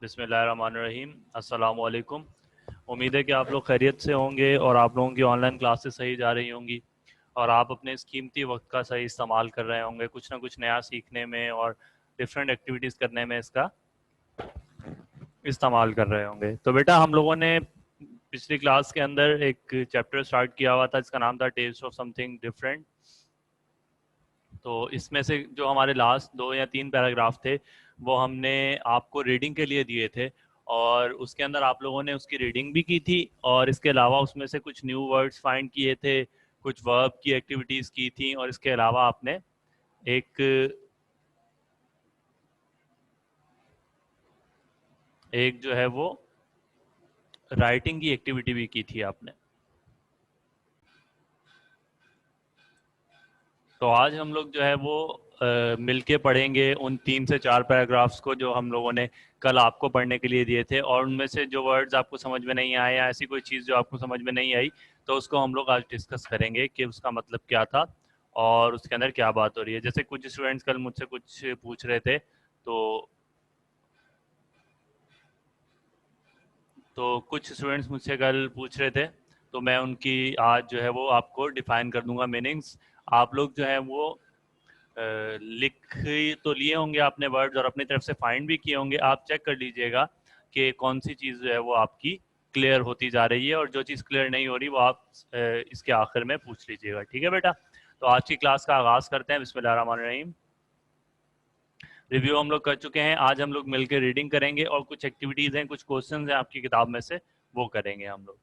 बिस्मिल्लाहिर्रहमानिर्रहीम। अस्सलाम वालेकुम। उम्मीद है कि आप लोग खैरियत से होंगे और आप लोगों की ऑनलाइन क्लासेस सही जा रही होंगी और आप अपने इस कीमती वक्त का सही इस्तेमाल कर रहे होंगे, कुछ ना कुछ नया सीखने में और डिफरेंट एक्टिविटीज़ करने में इसका इस्तेमाल कर रहे होंगे। तो बेटा, हम लोगों ने पिछली क्लास के अंदर एक चैप्टर स्टार्ट किया हुआ था, इसका नाम था टेस्ट ऑफ समथिंग डिफरेंट। तो इसमें से जो हमारे लास्ट 2 या 3 पैराग्राफ थे वो हमने आपको रीडिंग के लिए दिए थे और उसके अंदर आप लोगों ने उसकी रीडिंग भी की थी और इसके अलावा उसमें से कुछ न्यू वर्ड्स फाइंड किए थे, कुछ वर्ब की एक्टिविटीज़ की थी और इसके अलावा आपने एक एक जो है वो राइटिंग की एक्टिविटी भी की थी आपने। तो आज हम लोग जो है वो मिलके पढ़ेंगे उन 3 से 4 पैराग्राफ्स को जो हम लोगों ने कल आपको पढ़ने के लिए दिए थे और उनमें से जो वर्ड्स आपको समझ में नहीं आए या ऐसी कोई चीज़ जो आपको समझ में नहीं आई तो उसको हम लोग आज डिस्कस करेंगे कि उसका मतलब क्या था और उसके अंदर क्या बात हो रही है। जैसे कुछ स्टूडेंट्स कल मुझसे कुछ पूछ रहे थे तो कुछ स्टूडेंट्स मुझसे कल पूछ रहे थे तो मैं उनकी आज जो है वो आपको डिफाइन कर दूंगा मीनिंग्स। आप लोग जो है वो लिख तो लिए होंगे आपने वर्ड्स और अपनी तरफ से फाइंड भी किए होंगे। आप चेक कर लीजिएगा कि कौन सी चीज़ जो है वो आपकी क्लियर होती जा रही है और जो चीज़ क्लियर नहीं हो रही वो आप इसके आखिर में पूछ लीजिएगा। ठीक है बेटा, तो आज की क्लास का आगाज़ करते हैं। बिस्मिल्लाहिर्रहमानिर्रहीम। रिव्यू हम लोग कर चुके हैं, आज हम लोग मिलकर रीडिंग करेंगे और कुछ एक्टिविटीज़ हैं, कुछ क्वेश्चंस हैं आपकी किताब में से, वो करेंगे हम लोग।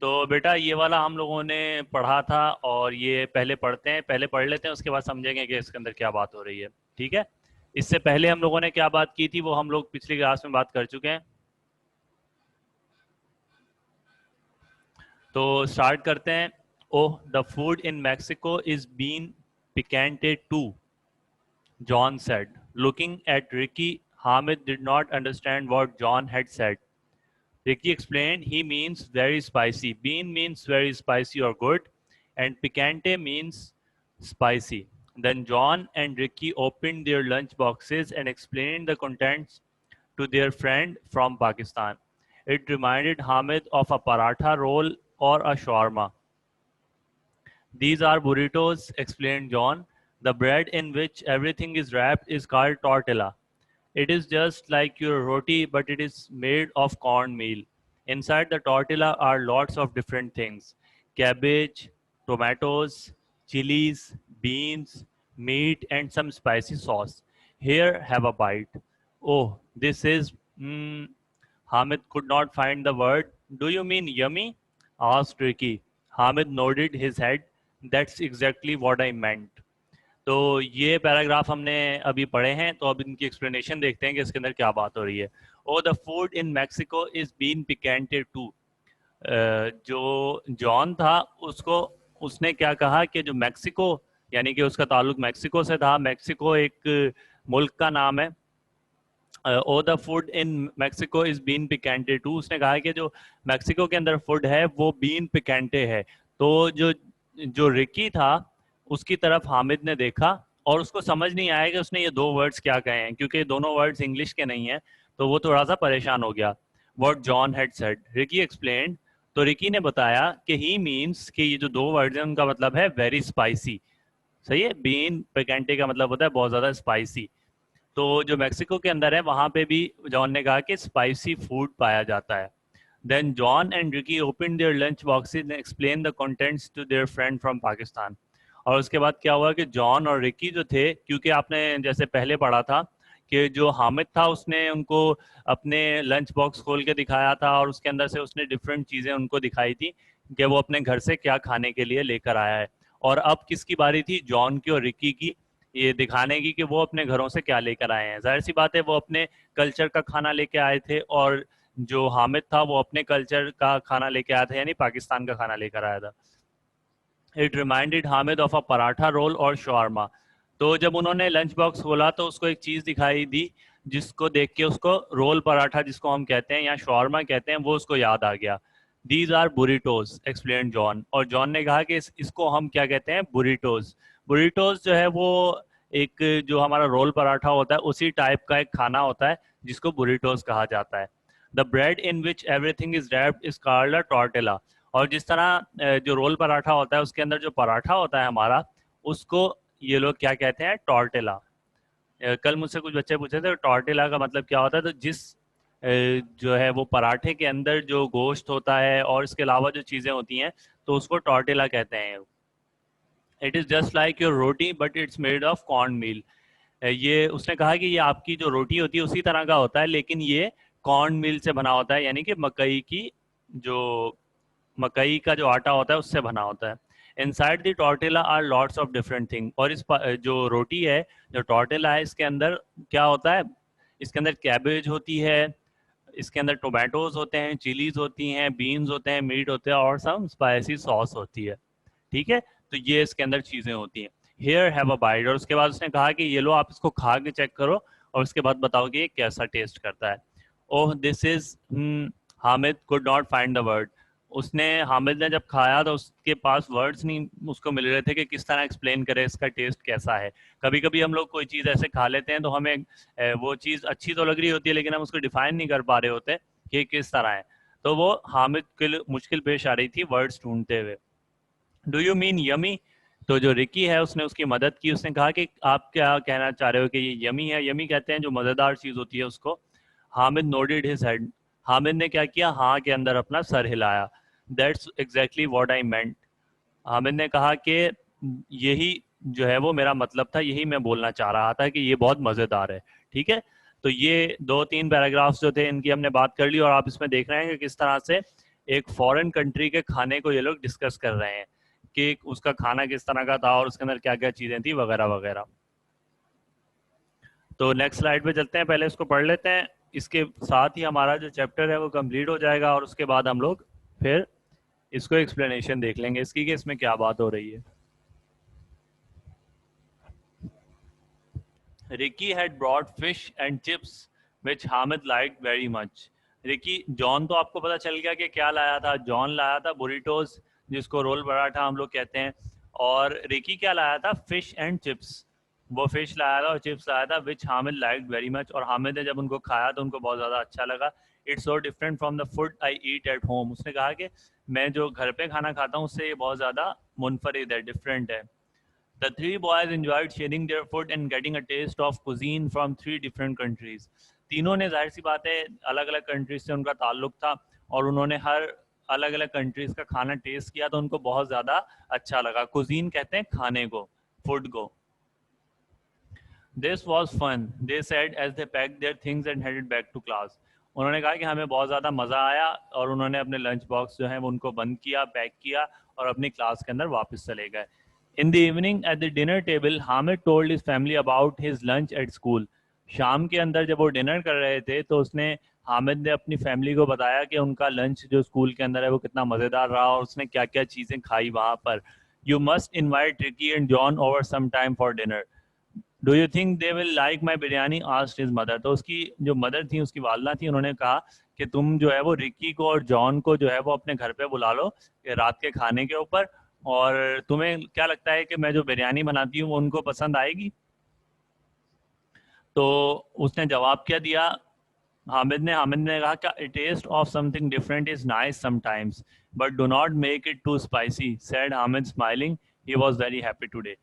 तो बेटा ये वाला हम लोगों ने पढ़ा था और ये पहले पढ़ते हैं, पहले पढ़ लेते हैं, उसके बाद समझेंगे कि इसके अंदर क्या बात हो रही है। ठीक है, इससे पहले हम लोगों ने क्या बात की थी वो हम लोग पिछली क्लास में बात कर चुके हैं। तो स्टार्ट करते हैं। Oh, the food in Mexico is been picanted too, John said. Looking at Ricky, Hamid did not understand what John had said. Ricky explained he means very spicy. Bean means very spicy or good, and picante means spicy. Then John and Ricky opened their lunch boxes and explained the contents to their friend from Pakistan. It reminded Hamid of a paratha roll or a shawarma. These are burritos, explained John. The bread in which everything is wrapped is called tortilla. It is just like your roti, but it is made of cornmeal. Inside the tortilla are lots of different things: cabbage, tomatoes, chilies, beans, meat, and some spicy sauce. Here, have a bite. Oh, this is. Hamid could not find the word. Do you mean yummy? Asked Ricky. Hamid nodded his head. That's exactly what I meant. तो ये paragraph हमने अभी पढ़े हैं, तो अब इनकी explanation देखते हैं कि इसके अंदर क्या बात हो रही है। Oh the food in Mexico is been picanted too. जो जॉन था उसको उसने क्या कहा कि जो मैक्सिको, यानी कि उसका ताल्लुक मैक्सिको से था। मैक्सिको एक मुल्क का नाम है। Oh the food in Mexico is been picante too. उसने कहा कि जो मैक्सिको के अंदर फूड है वो बीन पिकेंटे है। तो जो जो रिकी था उसकी तरफ हामिद ने देखा और उसको समझ नहीं आया कि उसने ये 2 वर्ड्स क्या कहे हैं, क्योंकि ये दोनों वर्ड्स इंग्लिश के नहीं हैं। तो वो थोड़ा सा परेशान हो गया। What John had said, Ricky explained. तो रिकी ने बताया कि ही मीन्स कि ये जो 2 वर्ड्स हैं उनका मतलब है वेरी स्पाइसी। सही है, बीन पिकेंटे का मतलब होता है बहुत ज़्यादा स्पाइसी। तो जो मैक्सिको के अंदर है वहाँ पे भी जॉन ने कहा कि स्पाइसी फूड पाया जाता है। Then John and Ricky open their lunch boxes and explain the contents to their friend from Pakistan. और उसके बाद क्या हुआ कि जॉन और रिकी जो थे, क्योंकि आपने जैसे पहले पढ़ा था कि जो हामिद था उसने उनको अपने लंच बॉक्स खोल के दिखाया था और उसके अंदर से उसने डिफरेंट चीज़ें उनको दिखाई थी कि वो अपने घर से क्या खाने के लिए लेकर आया है। और अब किसकी बारी थी? जॉन की और रिकी की, ये दिखाने की कि वो अपने घरों से क्या लेकर आए हैं। जाहिर सी बात है वो अपने कल्चर का खाना लेके आए थे और जो हामिद था वो अपने कल्चर का खाना लेके आया था, यानी पाकिस्तान का खाना लेकर आया था। It reminded Hamid of a paratha roll और शॉर्मा। तो जब उन्होंने लंच बॉक्स खोला तो उसको एक चीज़ दिखाई दी जिसको देख के उसको रोल पराठा, जिसको हम कहते हैं या शॉर्मा कहते हैं, वो उसको याद आ गया। These are burritos, explain John. और जॉन ने कहा कि इसको हम क्या कहते हैं? बुरिटोज। बुरिटोज जो है वो एक जो हमारा रोल पराठा होता है उसी टाइप का एक खाना होता है जिसको बुरिटोस कहा जाता है। The bread in which everything is wrapped is called a tortilla. और जिस तरह जो रोल पराठा होता है उसके अंदर जो पराठा होता है हमारा, उसको ये लोग क्या कहते हैं, टॉर्टिला। कल मुझसे कुछ बच्चे पूछे थे टॉर्टिला का मतलब क्या होता है, तो जिस जो है वो पराठे के अंदर जो गोश्त होता है और इसके अलावा जो चीज़ें होती हैं तो उसको टॉर्टिला कहते हैं। It is just like your roti but it's made of corn meal. ये उसने कहा कि ये आपकी जो रोटी होती है उसी तरह का होता है, लेकिन ये कॉर्न मील से बना होता है, यानी कि जो मकई का जो आटा होता है उससे बना होता है। Inside the tortilla are lots of different thing. और जो रोटी है, जो टॉर्टिला है, इसके अंदर क्या होता है, इसके अंदर कैबेज होती है, इसके अंदर टोमेटोज होते हैं, चिलीज होती हैं, बीन्स होते हैं, मीट होते हैं और सम स्पाइसी सॉस होती है। ठीक है, तो ये इसके अंदर चीज़ें होती हैं। Here have a bite. और उसके बाद उसने कहा कि ये लो आप इसको खा के चेक करो और उसके बाद बताओ कि ये कैसा टेस्ट करता है। Oh this is, Hamid could not find the word. Hamid ने जब खाया तो उसके पास वर्ड्स नहीं उसको मिल रहे थे कि किस तरह एक्सप्लेन करे इसका टेस्ट कैसा है। कभी कभी हम लोग कोई चीज़ ऐसे खा लेते हैं तो हमें वो चीज़ अच्छी तो लग रही होती है लेकिन हम उसको डिफाइन नहीं कर पा रहे होते कि किस तरह है। तो वो हामिद के लिए मुश्किल पेश आ रही थी वर्ड्स ढूंढते हुए। Do you mean yummy? तो जो रिकी है उसने उसकी मदद की, उसने कहा कि आप क्या कहना चाह रहे हो कि ये यमी है? यमी कहते हैं जो मज़ेदार चीज़ होती है उसको। Hamid nodded his head. Hamid ने क्या किया, हाँ के अंदर अपना सर हिलाया। दैट्स एग्जैक्टली व्हाट आई मेंट। हामिद ने कहा कि यही जो है वो मेरा मतलब था, यही मैं बोलना चाह रहा था कि ये बहुत मज़ेदार है। ठीक है, तो ये 2-3 पैराग्राफ्स जो थे इनकी हमने बात कर ली और आप इसमें देख रहे हैं कि किस तरह से एक फॉरेन कंट्री के खाने को ये लोग डिस्कस कर रहे हैं कि उसका खाना किस तरह का था और उसके अंदर क्या क्या चीज़ें थी वगैरह वगैरह। तो नेक्स्ट स्लाइड पे चलते हैं, पहले इसको पढ़ लेते हैं। इसके साथ ही हमारा जो चैप्टर है वो कंप्लीट हो जाएगा और उसके बाद हम लोग फिर इसको एक्सप्लेनेशन देख लेंगे इसकी कि इसमें क्या बात हो रही है। Ricky had brought fish and chips which Hamid like very much. Ricky, John तो आपको पता चल गया कि क्या लाया था, जॉन लाया था बुरिटोस जिसको रोल पराठा हम लोग कहते हैं। और रिकी क्या लाया था, फिश एंड चिप्स। वो फिश लाया था और चिप्स लाया था विच हामिद लाइक वेरी मच। और हामिद ने जब उनको खाया तो उनको बहुत ज़्यादा अच्छा लगा। It's so different from the food I eat at home. उसने कहा कि मैं जो घर पे खाना खाता हूँ उससे ये बहुत ज़्यादा मुनफरिद है, डिफरेंट है। The three boys enjoyed sharing their food and getting a taste of cuisine from 3 different countries. तीनों ने, जाहिर सी बात है, अलग अलग कंट्रीज से उनका ताल्लुक था और उन्होंने हर अलग अलग कंट्रीज का खाना टेस्ट किया तो उनको बहुत ज़्यादा अच्छा लगा। कुजीन कहते हैं खाने को, फूड को। This was fun, they said as they packed their things and headed back to class. उन्होंने कहा कि हमें बहुत ज़्यादा मज़ा आया और उन्होंने अपने लंच बॉक्स जो है वो उनको बंद किया, पैक किया और अपनी क्लास के अंदर वापस चले गए। In the evening at the dinner table, Hamid told his family about his lunch at school. शाम के अंदर जब वो डिनर कर रहे थे तो उसने हामिद ने अपनी फैमिली को बताया कि उनका लंच जो स्कूल के अंदर है वो कितना मज़ेदार रहा और उसने क्या क्या चीज़ें खाई वहाँ पर। You must invite Ricky and John over some time for dinner. Do you think they will like my biryani? Asked his mother. तो उसकी जो मदर थी, उसकी वालदा थी, उन्होंने कहा कि तुम जो है वो रिकी को और जॉन को जो है वो अपने घर पे बुला लो रात के खाने के ऊपर, और तुम्हें क्या लगता है कि मैं जो बिरयानी बनाती हूँ वो उनको पसंद आएगी? तो उसने जवाब क्या दिया, हामिद ने कहा कि taste of something different is nice sometimes but do not make it too spicy, said Hamid smiling, he was very happy today.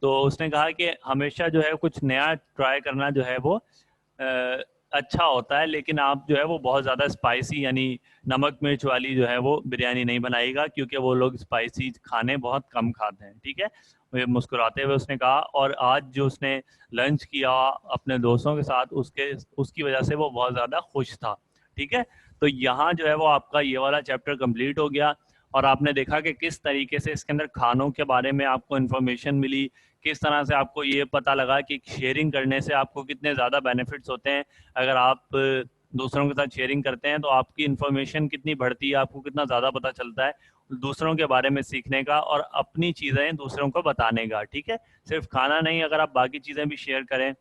तो उसने कहा कि हमेशा जो है कुछ नया ट्राई करना जो है वो अच्छा होता है, लेकिन आप जो है वो बहुत ज़्यादा स्पाइसी यानी नमक मिर्च वाली जो है वो बिरयानी नहीं बनाएगा, क्योंकि वो लोग स्पाइसी खाने बहुत कम खाते हैं। ठीक है, वो मुस्कुराते हुए उसने कहा। और आज जो उसने लंच किया अपने दोस्तों के साथ, उसकी वजह से वो बहुत ज़्यादा खुश था। ठीक है, तो यहाँ जो है वो आपका ये वाला चैप्टर कंप्लीट हो गया और आपने देखा कि किस तरीके से इसके अंदर खानों के बारे में आपको इन्फॉर्मेशन मिली, किस तरह से आपको ये पता लगा कि शेयरिंग करने से आपको कितने ज़्यादा बेनिफिट्स होते हैं। अगर आप दूसरों के साथ शेयरिंग करते हैं तो आपकी इन्फॉर्मेशन कितनी बढ़ती है, आपको कितना ज़्यादा पता चलता है दूसरों के बारे में सीखने का और अपनी चीज़ें दूसरों को बताने का। ठीक है, सिर्फ खाना नहीं, अगर आप बाकी चीज़ें भी शेयर करें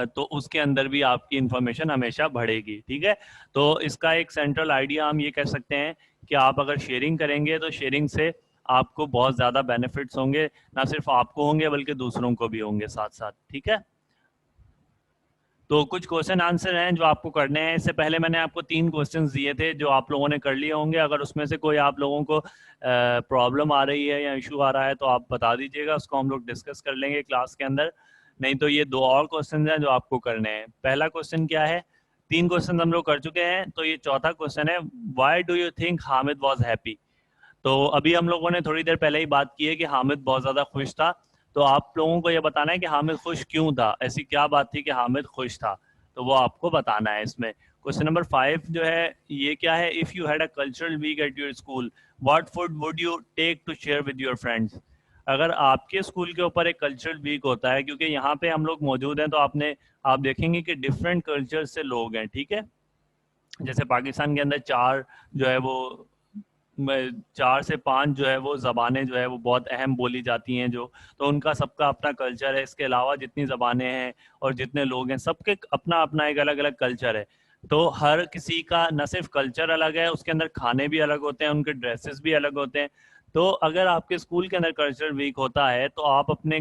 तो उसके अंदर भी आपकी इंफॉर्मेशन हमेशा बढ़ेगी। ठीक है, तो इसका एक सेंट्रल आइडिया हम ये कह सकते हैं कि आप अगर शेयरिंग करेंगे तो शेयरिंग से आपको बहुत ज़्यादा बेनिफिट्स होंगे, ना सिर्फ आपको होंगे बल्कि दूसरों को भी होंगे साथ साथ। ठीक है, तो कुछ क्वेश्चन आंसर हैं जो आपको करने हैं। इससे पहले मैंने आपको 3 क्वेश्चंस दिए थे जो आप लोगों ने कर लिए होंगे। अगर उसमें से कोई आप लोगों को प्रॉब्लम आ रही है या इशू आ रहा है तो आप बता दीजिएगा, उसको हम लोग डिस्कस कर लेंगे क्लास के अंदर। नहीं तो ये 2 और क्वेश्चन हैं जो आपको करने हैं। पहला क्वेश्चन क्या है, 3 क्वेश्चन हम लोग कर चुके हैं, तो ये चौथा क्वेश्चन है, why do you think Hamid was happy. तो अभी हम लोगों ने थोड़ी देर पहले ही बात की है कि हामिद बहुत ज़्यादा खुश था। तो आप लोगों को ये बताना है कि हामिद खुश क्यों था, ऐसी क्या बात थी कि हामिद खुश था, तो वो आपको बताना है इसमें। क्वेश्चन नंबर 5 जो है ये क्या है, if you had a cultural week at your school what food would you take to share with your friends. अगर आपके स्कूल के ऊपर एक कल्चरल वीक होता है, क्योंकि यहाँ पे हम लोग मौजूद हैं, तो आप देखेंगे कि डिफरेंट कल्चर से लोग हैं। ठीक है, जैसे पाकिस्तान के अंदर 4 जो है वो 4 से 5 जो है वो ज़बानें जो है वो बहुत अहम बोली जाती हैं, जो तो उनका सबका अपना कल्चर है। इसके अलावा जितनी ज़बानें हैं और जितने लोग हैं, सबके अपना अपना एक अलग अलग कल्चर है। तो हर किसी का न सिर्फ कल्चर अलग है, उसके अंदर खाने भी अलग होते हैं, उनके ड्रेसेस भी अलग होते हैं। तो अगर आपके स्कूल के अंदर कल्चर वीक होता है तो आप अपने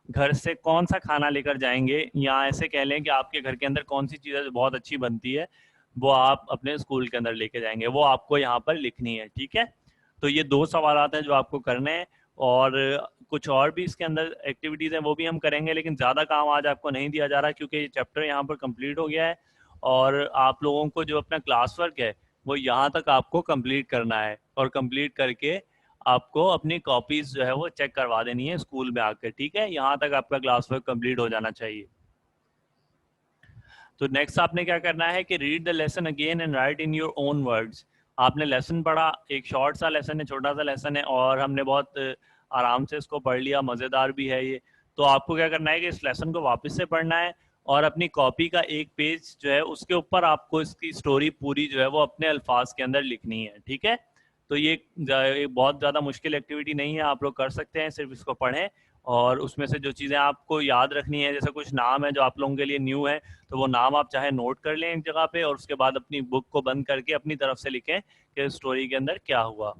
घर से कौन सा खाना लेकर जाएंगे, या ऐसे कह लें कि आपके घर के अंदर कौन सी चीज़ें बहुत अच्छी बनती है, वो आप अपने स्कूल के अंदर लेके जाएंगे, वो आपको यहाँ पर लिखनी है। ठीक है, तो ये 2 सवालात हैं जो आपको करने हैं, और कुछ और भी इसके अंदर एक्टिविटीज़ हैं वो भी हम करेंगे, लेकिन ज़्यादा काम आज आपको नहीं दिया जा रहा क्योंकि ये चैप्टर यहाँ पर कंप्लीट हो गया है। और आप लोगों को जो अपना क्लास वर्क है वो यहाँ तक आपको कंप्लीट करना है, और कंप्लीट करके आपको अपनी कॉपीज़ जो है वो चेक करवा देनी है स्कूल में आकर। ठीक है, यहाँ तक आपका क्लास वर्क कंप्लीट हो जाना चाहिए। तो नेक्स्ट आपने क्या करना है कि read the lesson again and right in your own words. आपने लेसन पढ़ा, एक शॉर्ट सा लेसन है, छोटा सा लेसन है, और हमने बहुत आराम से इसको पढ़ लिया, मज़ेदार भी है ये। तो आपको क्या करना है कि इस लेसन को वापस से पढ़ना है, और अपनी कॉपी का एक पेज जो है उसके ऊपर आपको इसकी स्टोरी पूरी जो है वो अपने अल्फाज के अंदर लिखनी है। ठीक है, तो ये बहुत ज़्यादा मुश्किल एक्टिविटी नहीं है, आप लोग कर सकते हैं, सिर्फ इसको पढ़ें। और उसमें से जो चीज़ें आपको याद रखनी है, जैसे कुछ नाम है जो आप लोगों के लिए न्यू है, तो वो नाम आप चाहे नोट कर लें एक जगह पे, और उसके बाद अपनी बुक को बंद करके अपनी तरफ से लिखें कि स्टोरी के अंदर क्या हुआ।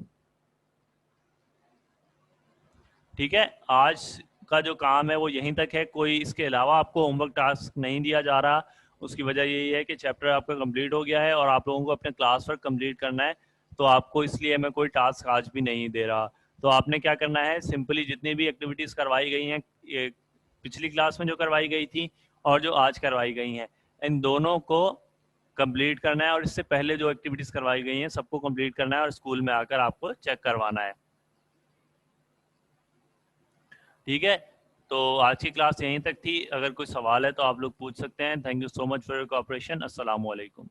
ठीक है, आज का जो काम है वो यहीं तक है, कोई इसके अलावा आपको होमवर्क टास्क नहीं दिया जा रहा। उसकी वजह यही है कि चैप्टर आपका कंप्लीट हो गया है और आप लोगों को अपने क्लास वर्क कंप्लीट करना है, तो आपको इसलिए मैं कोई टास्क आज भी नहीं दे रहा। तो आपने क्या करना है, सिंपली जितनी भी एक्टिविटीज़ करवाई गई हैं, ये पिछली क्लास में जो करवाई गई थी और जो आज करवाई गई हैं, इन दोनों को कंप्लीट करना है, और इससे पहले जो एक्टिविटीज़ करवाई गई हैं सबको कंप्लीट करना है, और स्कूल में आकर आपको चेक करवाना है। ठीक है, तो आज की क्लास यहीं तक थी। अगर कोई सवाल है तो आप लोग पूछ सकते हैं। Thank you so much for your cooperation. अस्सलाम वालेकुम।